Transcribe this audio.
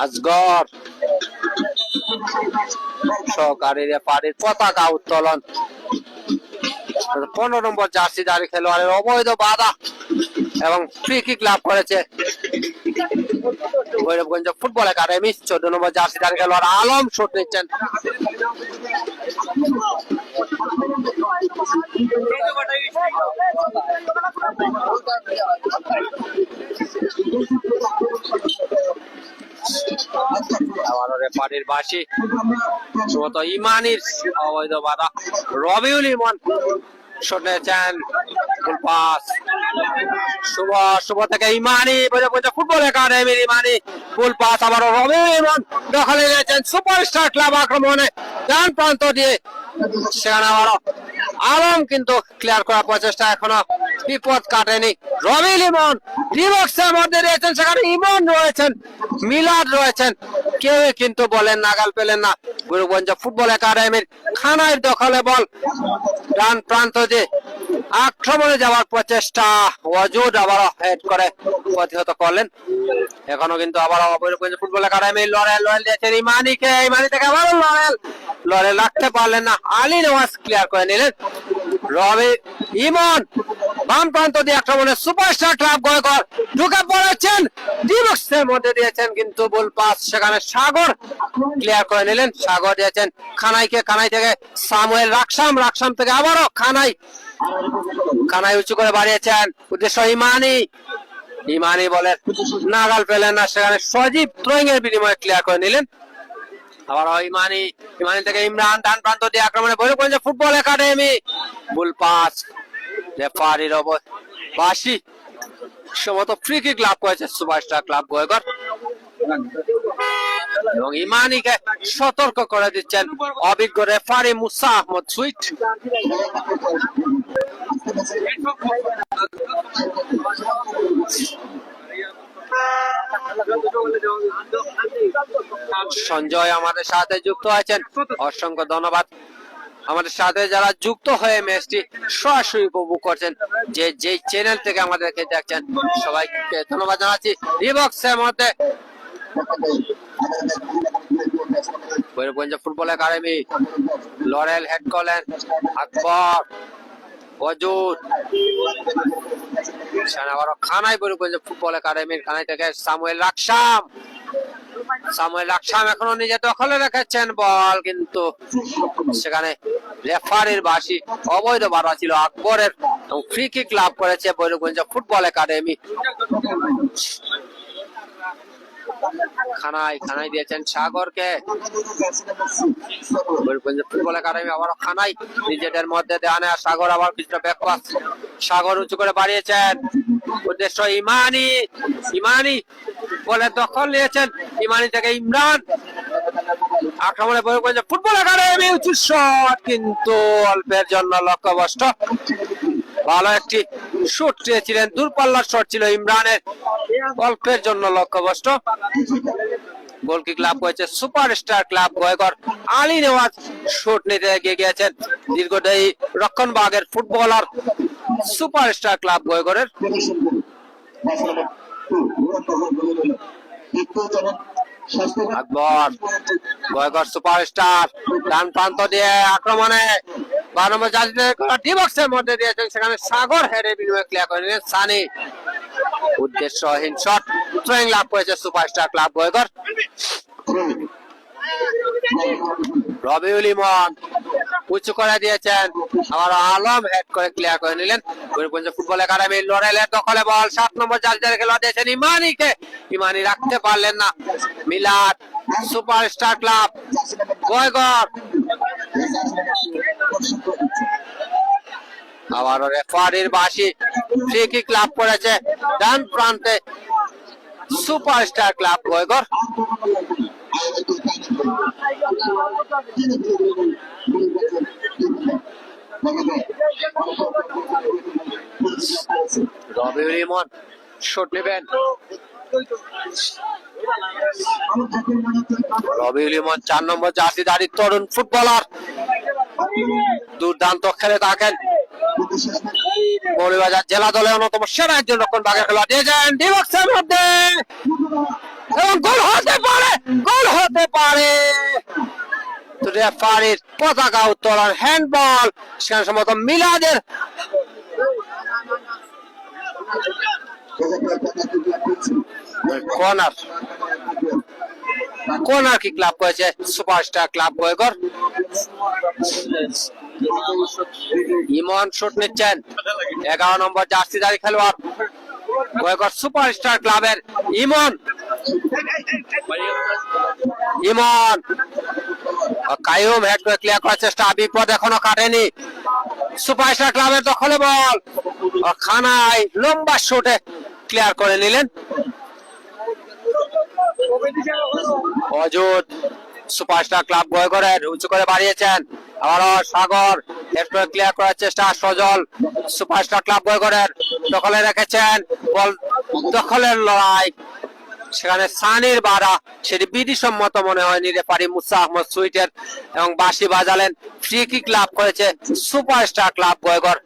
আজগর সহকারী রেফারির পতাকা উত্তোলন। 15 নম্বর জার্সিধারী খেলোয়াড়ের অবৈধ বাধা এবং ফ্রি কিক লাভ করেছে ভৈরবগঞ্জ ফুটবল একাডেমি। 14 নম্বর জার্সিধারী খেলোয়াড় আলম শট নিচ্ছেন। আবারও রেফারির বাঁশি, শুভত ইমানির অবৈধ বাধা। রবিউল ইমন শট নিয়েছেন, ফুল পাস। শুভ থেকে ইমানি, ফুটবল একাডেমির ইমানি, ফুল পাস। আবারও রবিউল ইমন দখলে নিয়েছেন সুপারস্টার ক্লাব আক্রমণে ডান প্রান্ত দিয়ে। সেখানে আবারও আলম কিন্তু ক্লিয়ার করার প্রচেষ্টা, এখনো বিপদ কাটেনি। রবিউল ইমন ডিবক্সের মধ্যে রয়েছেন, সেখানে ইমন রয়েছেন, মিলাদ রয়েছেন, কেউ কিন্তু বলেন নাগাল পেলেন না। ভৈরবগঞ্জ ফুটবল একাডেমির খানাইর দখলে বল, ডান প্রান্ত দিয়ে আক্রমণে যাওয়ার প্রচেষ্টা, ওয়াজুদ আবারও হেড করে প্রতিহত করলেন। এখনো কিন্তু আবারও ভৈরবগঞ্জ ফুটবল একাডেমি লড়েল দিয়েছেন ইমানিকে, ইমানি থেকে আবারও লড়েল রাখতে পারলেন না। আলী নওয়াজ ক্লিয়ার করে নিলেন। রবি ইমন বাম প্রান্ত দিয়ে আক্রমণে সুপারস্টার ক্লাব গয়কর ঢুকে পড়েছেন, ডিবক্সের মধ্যে দিয়েছেন কিন্তু বল পাস। সেখানে সাগর ক্লিয়ার করে নিলেন, সাগর দিয়েছেন খানাইকে, খানাই থেকে সামুয়েল রাকসাম থেকে আবারও খানাই উঁচু করে বাড়িয়েছেন, উদ্দেশ্য ইমানি বলে নাগাল পেলেন না। সেখানে সজীব থ্রোয়িং এর বিনিময়ে ক্লিয়ার করে নিলেন। আবার ইমানি থেকে ইমরান ডান প্রান্ত দিয়ে আক্রমণে ভৈরবগঞ্জ ফুটবল একাডেমি, ফুল পাস। রেফারির বাঁশি, সম্ভবত ফ্রি কিক লাভ করেছে সুপারস্টার ক্লাব গোয়েগর এবং ইমানিকে সতর্ক করে দিচ্ছেন অভিজ্ঞ রেফারি মুসা আহমদ সুইট। সঞ্জয় আমাদের সাথে যুক্ত আছেন, অসংখ্য ধন্যবাদ। আমাদের সাথে যারা যুক্ত হয়ে ম্যাচটি সরাসরি উপভোগ করছেন, যে চ্যানেল থেকে আমাদেরকে দেখছেন, সবাইকে ধন্যবাদ জানাচ্ছি। ডিবক্সের মধ্যে Bhairabganj football academy lauryl head করলেন, আকবর, ওয়াজুদ, খানাই ভৈরবগঞ্জ ফুটবল একাডেমির খানাই থেকে সামুয়েল রাকসাম এখনো নিজে দখলে রেখেছেন বল, কিন্তু সেখানে রেফারির বাঁশি, অবৈধ বাধা ছিল আকবরের এবং ফ্রি কিক লাভ করেছে ভৈরবগঞ্জ ফুটবল একাডেমি। খানাই দিয়েছেন সাগরকে, ভৈরবগঞ্জ ফুটবল একাডেমি আবারও খানাই নিজেদের মধ্যে দেওয়া নেওয়া। সাগর আবার কিছুটা ব্যাকপাস, সাগর উঁচু করে বাড়িয়েছেন, উদ্দেশ্য ইমানি বলে দখল নিয়েছেন। ইমানি থেকে ইমরান আক্রমণে ভৈরবগঞ্জ ফুটবল একাডেমি, উঁচু শট কিন্তু অল্পের জন্য লক্ষ্যভ্রষ্ট। ভালো একটি শট চেয়েছিলেন, দূরপাল্লার শট ছিল ইমরানের, অল্পের জন্য লক্ষ্যভ্রষ্ট। গোল কিক লাভ করেছে সুপারস্টার ক্লাব গোয়েগর। আলী নেওয়াজ শট নিতে এগিয়ে গিয়েছেন, দীর্ঘদেহী রক্ষণভাগের ফুটবলার সুপারস্টার ক্লাব গোয়েগরের। আকবর, গোয়েগর সুপারস্টার ডান প্রান্ত দিয়ে আক্রমণে 12 নম্বর ডিবক্সের মধ্যে দিয়েছেন, সেখানে সাগর হেডের বিনিময়ে ক্লিয়ার করে নিলেন সানি। উদ্দেশ্যহীন শট, থ্রোয়িং লাভ করেছে সুপারস্টার ক্লাব গোয়েগর। রবিউল ইমন উঁচু করে দিয়েছেন, আবার আলম হেড করে ক্লিয়ার করে নিলেন। ভৈরবগঞ্জ ফুটবল একাডেমি লরেলের দখলে বল, 7 নম্বর জার্সি খেলোয়াড় দিয়েছেন ইমানিকে, ইমানি রাখতে পারলেন না। মিলাদ, সুপারস্টার ক্লাব গোয়েগর আবারও রেফারির বাঁশি, ফ্রি কিক লাভ করেছে ডান প্রান্তে সুপারস্টার ক্লাব গোয়েগর। রবিউল ইমন শট নেবেন, রবিউল ইমন 4 নম্বর জার্সিধারী তরুণ ফুটবলার, দুর্দান্ত খেলে থাকেন। মৌলভীবাজার জেলা দলের অন্যতম সেরা একজন রক্ষণ ভাগের খেলোয়াড় দিয়েছেন ডিবক্সের মধ্যে এবং গোল হতে পারে। হতে পারে। রেফারির পতাকা উত্তোলন, হ্যান্ডবল, সেখানে সম্ভবত মিলাদের কর্নার। কর্নার কিক লাভ করেছে সুপারস্টার ক্লাব গোয়েগর। ইমন শট নিচ্ছেন, 11 নম্বর জার্সিধারী খেলোয়াড় গোয়েগর সুপারস্টার ক্লাবের ইমন। ইমন কায়ুম হেড করে ক্লিয়ার করার চেষ্টা, বিপদ এখনো কাটেনি। সুপারস্টার ক্লাবের দখলে বল, খানায় লম্বা শটে ক্লিয়ার করে নিলেন অজুত। সুপারস্টার ক্লাব গোয়েগরের উঁচু করে বাড়িয়েছেন, আবারও সাগর হেড করে ক্লিয়ার করার চেষ্টা, সজল সুপারস্টার ক্লাব গোয়েগরের দখলে রেখেছেন, বল দখলের লড়াই, সেখানে সানির বাড়া, সেটি বিধিসম্মত মনে হয়নি রেফারি মুসা আহমদ সুইটের, এবং বাঁশি বাজালেন। ফ্রি কিক লাভ করেছে সুপারস্টার ক্লাব গোয়েগর।